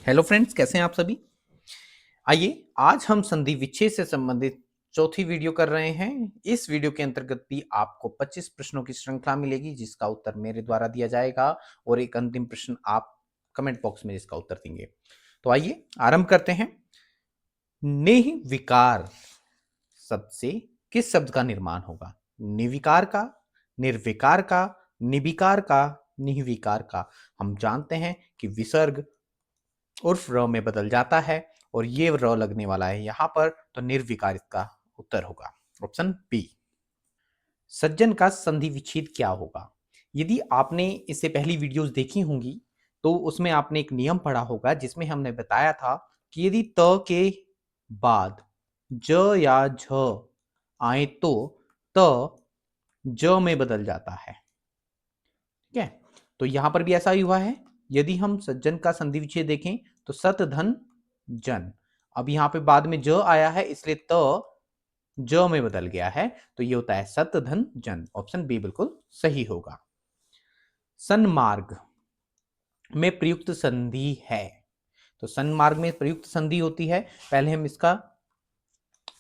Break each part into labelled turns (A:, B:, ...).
A: Hello friends, कैसे हैं आप सभी। आइए आज हम संधि विच्छेद से संबंधित चौथी वीडियो कर रहे हैं। इस वीडियो के अंतर्गत भी आपको 25 प्रश्नों की श्रृंखला मिलेगी जिसका उत्तर मेरे द्वारा दिया जाएगा और एक अंतिम प्रश्न आप कमेंट बॉक्स में जिसका उत्तर देंगे। तो आइए आरंभ करते हैं। निर्विकार शब्द से किस शब्द का निर्माण होगा? निर्विकार का, निर्विकार का, निविकार का, निविकार का। हम जानते हैं कि विसर्ग उर्फ र में बदल जाता है और ये र लगने वाला है यहां पर, तो निर्विकार इसका उत्तर होगा, ऑप्शन बी। सज्जन का संधि विच्छेद क्या होगा? यदि आपने इससे पहली वीडियोस देखी होंगी तो उसमें आपने एक नियम पढ़ा होगा जिसमें हमने बताया था कि यदि त के बाद ज या झ आए तो त ज में बदल जाता है। ठीक है, तो यहां पर भी ऐसा ही हुआ है। यदि हम सज्जन का संधि विच्छेद देखें तो सत धन जन, अब यहां पे बाद में ज आया है इसलिए त ज में बदल गया है, तो ये होता है सत धन जन, ऑप्शन बी बिल्कुल सही होगा। सन्मार्ग में प्रयुक्त संधि है, तो सन्मार्ग में प्रयुक्त संधि होती है, पहले हम इसका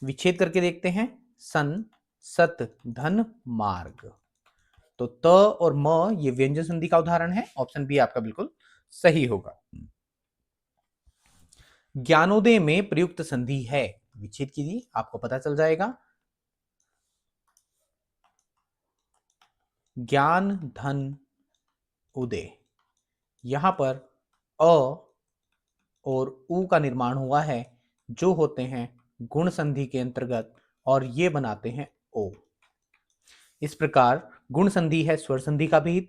A: विच्छेद करके देखते हैं। सन सत धन मार्ग, तो त और म ये व्यंजन संधि का उदाहरण है, ऑप्शन बी आपका बिल्कुल सही होगा। ज्ञानोदय में प्रयुक्त संधि है, विच्छेद कीजिए आपको पता चल जाएगा। ज्ञान धन उदय, यहां पर अ और उ का निर्माण हुआ है जो होते हैं गुण संधि के अंतर्गत और ये बनाते हैं ओ। इस प्रकार गुण संधि है स्वर संधि का भेद,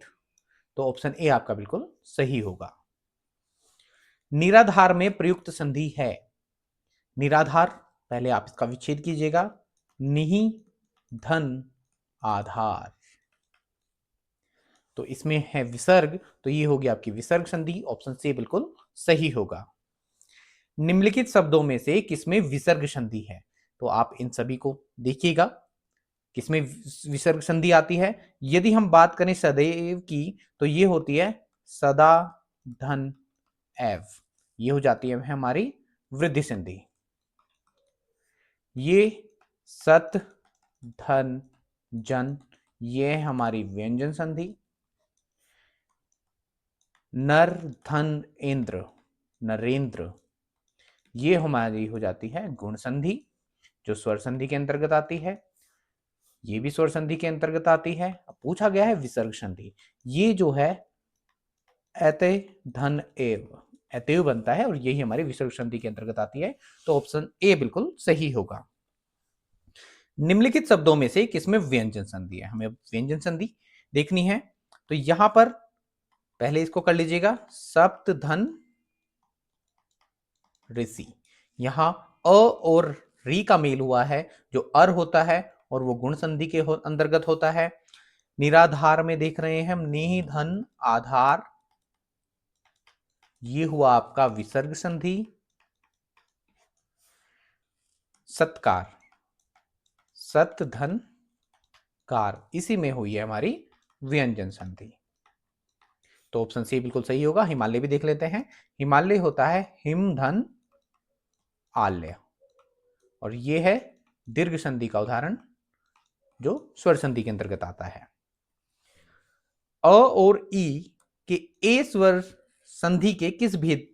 A: तो ऑप्शन ए आपका बिल्कुल सही होगा। निराधार में प्रयुक्त संधि है, निराधार पहले आप इसका विच्छेद कीजिएगा। निहि धन आधार, तो इसमें है विसर्ग, तो ये होगी आपकी विसर्ग संधि, ऑप्शन सी बिल्कुल सही होगा। निम्नलिखित शब्दों में से किसमें विसर्ग संधि है? तो आप इन सभी को देखिएगा किसमें विसर्ग संधि आती है। यदि हम बात करें सदैव की तो ये होती है सदा धन एव, ये हो जाती है हमारी वृद्धि संधि। ये सत धन जन, ये है हमारी व्यंजन संधि। नर धन इंद्र नरेंद्र, ये हमारी हो जाती है गुण संधि जो स्वर संधि के अंतर्गत आती है, ये भी स्वर संधि के अंतर्गत आती है। अब पूछा गया है विसर्ग संधि, ये जो है एते धन एव, एतेव बनता है और यही हमारी विसर्ग संधि के अंतर्गत आती है, तो ऑप्शन ए बिल्कुल सही होगा। निम्नलिखित शब्दों में से किसमें व्यंजन संधि है? हमें व्यंजन संधि देखनी है, तो यहां पर पहले इसको कर लीजिएगा। सप्त धन ऋषि, यहां अ और री का मेल हुआ है जो अर होता है और वो गुण संधि के अंतर्गत होता है। निराधार में देख रहे हैं हम नि धन आधार, ये हुआ आपका विसर्ग संधि। सत्कार सत धन कार, इसी में हुई है हमारी व्यंजन संधि, तो ऑप्शन सी बिल्कुल सही होगा। हिमालय भी देख लेते हैं, हिमालय होता है हिम धन आल्य और ये है दीर्घ संधि का उदाहरण जो स्वर संधि के अंतर्गत आता है। अ और ई के ए स्वर संधि के किस भेद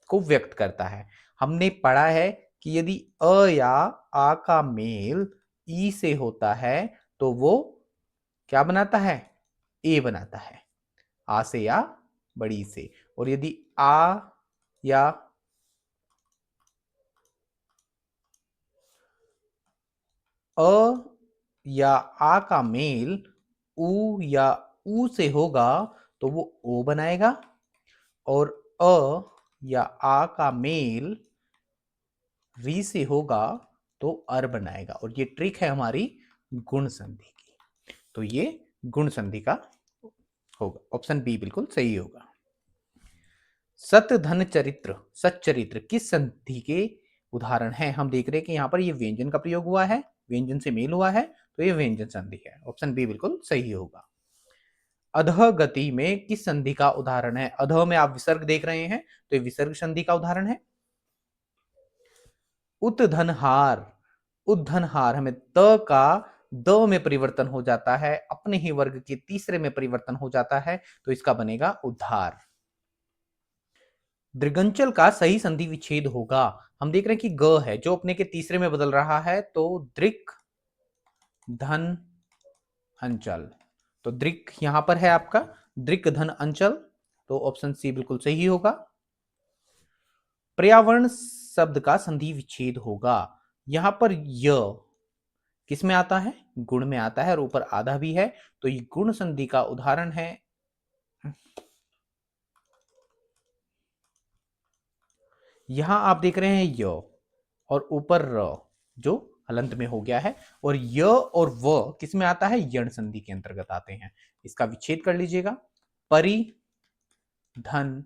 A: को व्यक्त करता है? हमने पढ़ा है कि यदि अ या आ का मेल ई से होता है तो वो क्या बनाता है? ए बनाता है, आ से या बड़ी से। और यदि आ या अ या आ का मेल उ या ऊ से होगा तो वो ओ बनाएगा, और अ या आ का मेल री से होगा तो अर बनाएगा, और ये ट्रिक है हमारी गुण संधि की, तो ये गुण संधि का होगा, ऑप्शन बी बिल्कुल सही होगा। सत धन चरित्र सच्चरित्र किस संधि के उदाहरण है? हम देख रहे हैं कि यहां पर ये व्यंजन का प्रयोग हुआ है, व्यंजन से मेल हुआ है, तो ये व्यंजन संधि है, ऑप्शन बी बिल्कुल सही होगा। अधः गति में किस संधि का उदाहरण है? अधः में आप विसर्ग देख रहे हैं, तो ये विसर्ग संधि का उदाहरण है। उतधनहार, उद्धनहार हमें त का द में परिवर्तन हो जाता है, अपने ही वर्ग के तीसरे में परिवर्तन हो जाता है, तो इसका बनेगा उद्धार। दृगंचल का सही संधि विच्छेद होगा। हम देख रहे हैं कि ग है जो अपने के तीसरे में बदल रहा है, तो दृक धन अंचल। तो दृक यहां पर है आपका, दृक धन अंचल, तो ऑप्शन सी बिल्कुल सही होगा। पर्यावरण शब्द का संधि विच्छेद होगा। यहां पर य किस में आता है? गुण में आता है, और ऊपर आधा भी है, तो ये गुण संधि का उदाहरण है। यहां आप देख रहे हैं य और ऊपर र जो हलंत में हो गया है, और य और व किस में आता है? यण संधि के अंतर्गत आते हैं। इसका विच्छेद कर लीजिएगा। परि धन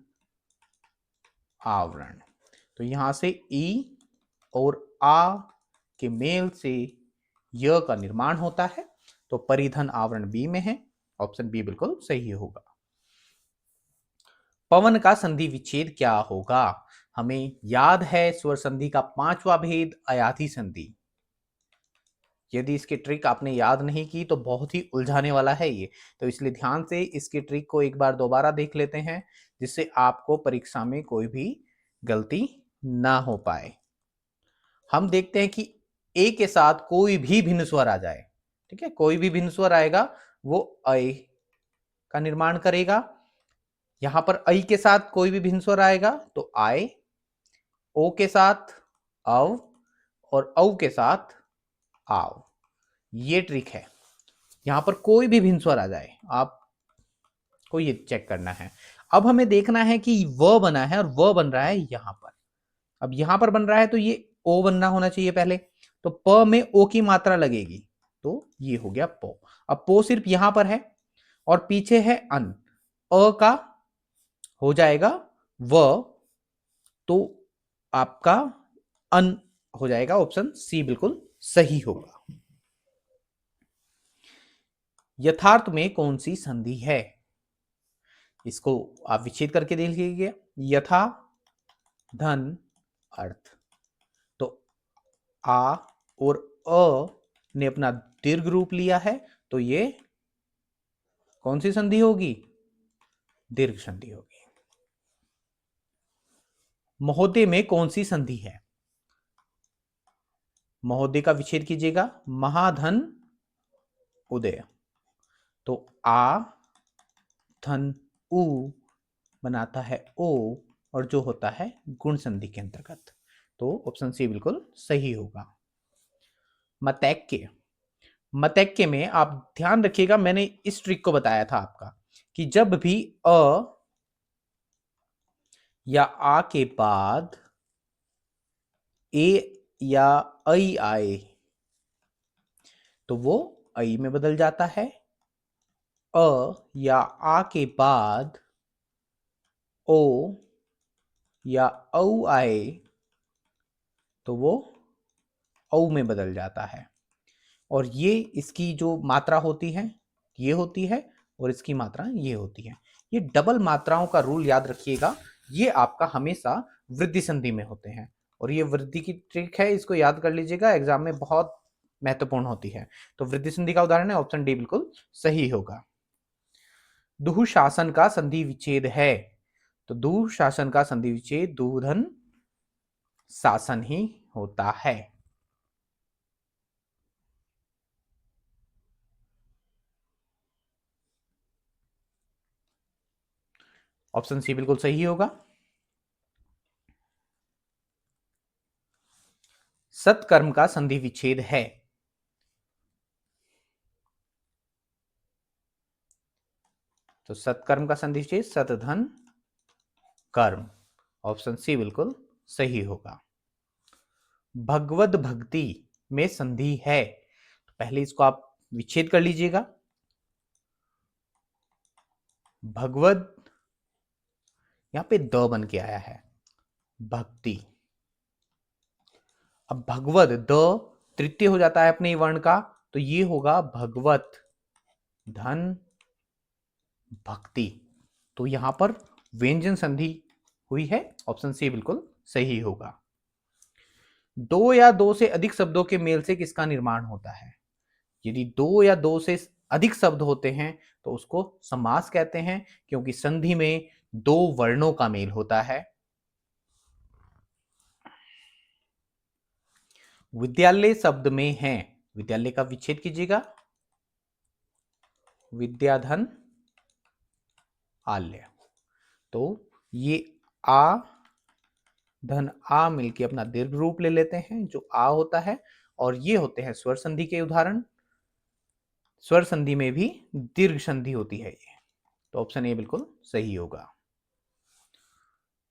A: आवरण, तो यहां से ई और आ के मेल से य का निर्माण होता है, तो परिधन आवरण बी में है, ऑप्शन बी बिल्कुल सही होगा। पवन का संधि विच्छेद क्या होगा? हमें याद है स्वर संधि का पांचवा भेद अयाथी संधि। यदि इसकी ट्रिक आपने याद नहीं की तो बहुत ही उलझाने वाला है ये, तो इसलिए ध्यान से इसकी ट्रिक को एक बार दोबारा देख लेते हैं, जिससे आपको परीक्षा में कोई भी गलती ना हो पाए। हम देखते हैं कि ए के साथ कोई भी भिन्न स्वर आ जाए, ठीक है, कोई भी भिन्न स्वर आएगा वो अय का निर्माण करेगा। यहां पर ऐ के साथ कोई भी भिन्न स्वर आएगा तो आय, ओ के साथ अव, और औ के साथ आव। ये ट्रिक है, यहां पर कोई भी भिन्न स्वर आ जाए आपको ये चेक करना है। अब हमें देखना है कि व बना है और व बन रहा है यहां पर। अब यहां पर बन रहा है तो ये ओ बनना होना चाहिए पहले, तो प में ओ की मात्रा लगेगी, तो ये हो गया पो। अब पो सिर्फ यहां पर है और पीछे है अन, अ का हो जाएगा व, तो आपका अन हो जाएगा, ऑप्शन सी बिल्कुल सही होगा। यथार्थ में कौन सी संधि है? इसको आप विच्छेद करके देख लीजिए। यथा धन अर्थ, तो आ और अ ने अपना दीर्घ रूप लिया है, तो ये कौन सी संधि होगी? दीर्घ संधि होगी। महोदय में कौन सी संधि है? महोदय का विच्छेद कीजिएगा। महाधन उदय, तो आ धन उ बनाता है ओ, और जो होता है गुण संधि के अंतर्गत, तो ऑप्शन सी बिल्कुल सही होगा। मतैक्य, मतैक्य में आप ध्यान रखिएगा, मैंने इस ट्रिक को बताया था आपका कि जब भी अ या आ के बाद ए या ऐ आए तो वो ऐ में बदल जाता है। अ या आ के बाद ओ या औ आए तो वो औ में बदल जाता है। और ये इसकी जो मात्रा होती है ये होती है, और इसकी मात्रा ये होती है। ये डबल मात्राओं का रूल याद रखिएगा, ये आपका हमेशा वृद्धि संधि में होते हैं, और ये वृद्धि की ट्रिक है, इसको याद कर लीजिएगा, एग्जाम में बहुत महत्वपूर्ण होती है। तो वृद्धि संधि का उदाहरण है, ऑप्शन डी बिल्कुल सही होगा। दुःशासन का संधि विच्छेद है, तो दुःशासन का संधि विच्छेद दुधन शासन ही होता है। ऑप्शन सी बिल्कुल सही होगा। सत्कर्म का संधि विच्छेद है, तो सत्कर्म का संधि विच्छेद सतधन कर्म, ऑप्शन सी बिल्कुल सही होगा। भगवद भक्ति में संधि है, तो पहले इसको आप विच्छेद कर लीजिएगा। भगवद यहां पे द बन के आया है, भक्ति। अब भगवद द तृतीय हो जाता है अपने वर्ण का, तो ये होगा भगवत धन भक्ति। तो यहां पर व्यंजन संधि हुई है, ऑप्शन सी बिल्कुल सही होगा। दो या दो से अधिक शब्दों के मेल से किसका निर्माण होता है? यदि दो या दो से अधिक शब्द होते हैं तो उसको समास कहते हैं, क्योंकि संधि में दो वर्णों का मेल होता है। विद्यालय शब्द में है, विद्यालय का विच्छेद कीजिएगा, विद्याधन आल्य। तो ये आ धन आ मिलके अपना दीर्घ रूप ले लेते हैं जो आ होता है, और ये होते हैं स्वर संधि के उदाहरण। स्वर संधि में भी दीर्घ संधि होती है ये, तो ऑप्शन ए बिल्कुल सही होगा।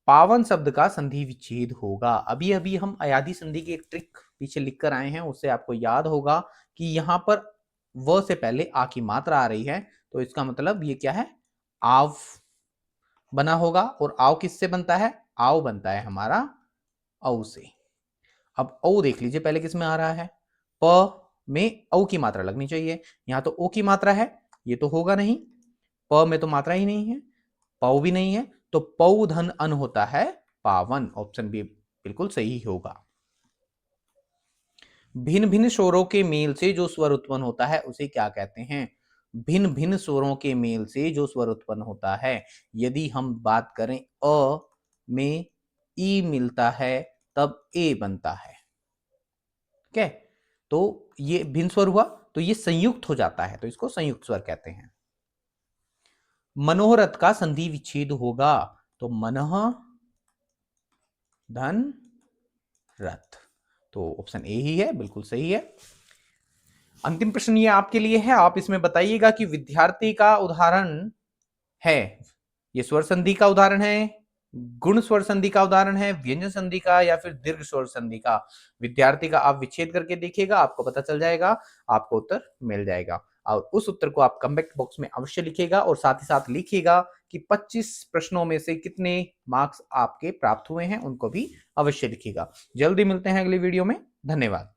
A: पावन शब्द का संधि विच्छेद होगा। अभी अभी हम अयाधी संधि की एक ट्रिक पीछे लिख कर आए हैं, उससे आपको याद होगा कि यहां पर व से पहले आ की मात्रा आ रही है, तो इसका मतलब ये क्या है, आव बना होगा। और आव किससे बनता है? आव बनता है हमारा औ से। अब औ देख लीजिए पहले किस में आ रहा है, प में औ की मात्रा लगनी चाहिए, यहां तो ओ की मात्रा है, ये तो होगा नहीं। प में तो मात्रा ही नहीं है, पौ भी नहीं है, तो पौ धन अन होता है पावन, ऑप्शन बी बिल्कुल सही होगा। भिन्न भिन्न स्वरों के मेल से जो स्वर उत्पन्न होता है उसे क्या कहते हैं? भिन्न भिन्न स्वरों के मेल से जो स्वर उत्पन्न होता है, यदि हम बात करें अ में ई मिलता है तब ए बनता है, ठीक है। तो ये भिन्न स्वर हुआ, तो ये संयुक्त हो जाता है, तो इसको संयुक्त स्वर कहते हैं। मनोरथ का संधि विच्छेद होगा, तो मनः धन रथ, तो ऑप्शन ए ही है, बिल्कुल सही है। अंतिम प्रश्न ये आपके लिए है, आप इसमें बताइएगा कि विद्यार्थी का उदाहरण है, ये स्वर संधि का उदाहरण है, गुण स्वर संधि का उदाहरण है, व्यंजन संधि का, या फिर दीर्घ स्वर संधि का। विद्यार्थी का आप विच्छेद करके देखिएगा, आपको पता चल जाएगा, आपको उत्तर मिल जाएगा। और उस उत्तर को आप कमेंट बॉक्स में अवश्य लिखिएगा, और साथ ही साथ लिखिएगा कि 25 प्रश्नों में से कितने मार्क्स आपके प्राप्त हुए हैं, उनको भी अवश्य लिखिएगा। जल्दी मिलते हैं अगली वीडियो में, धन्यवाद।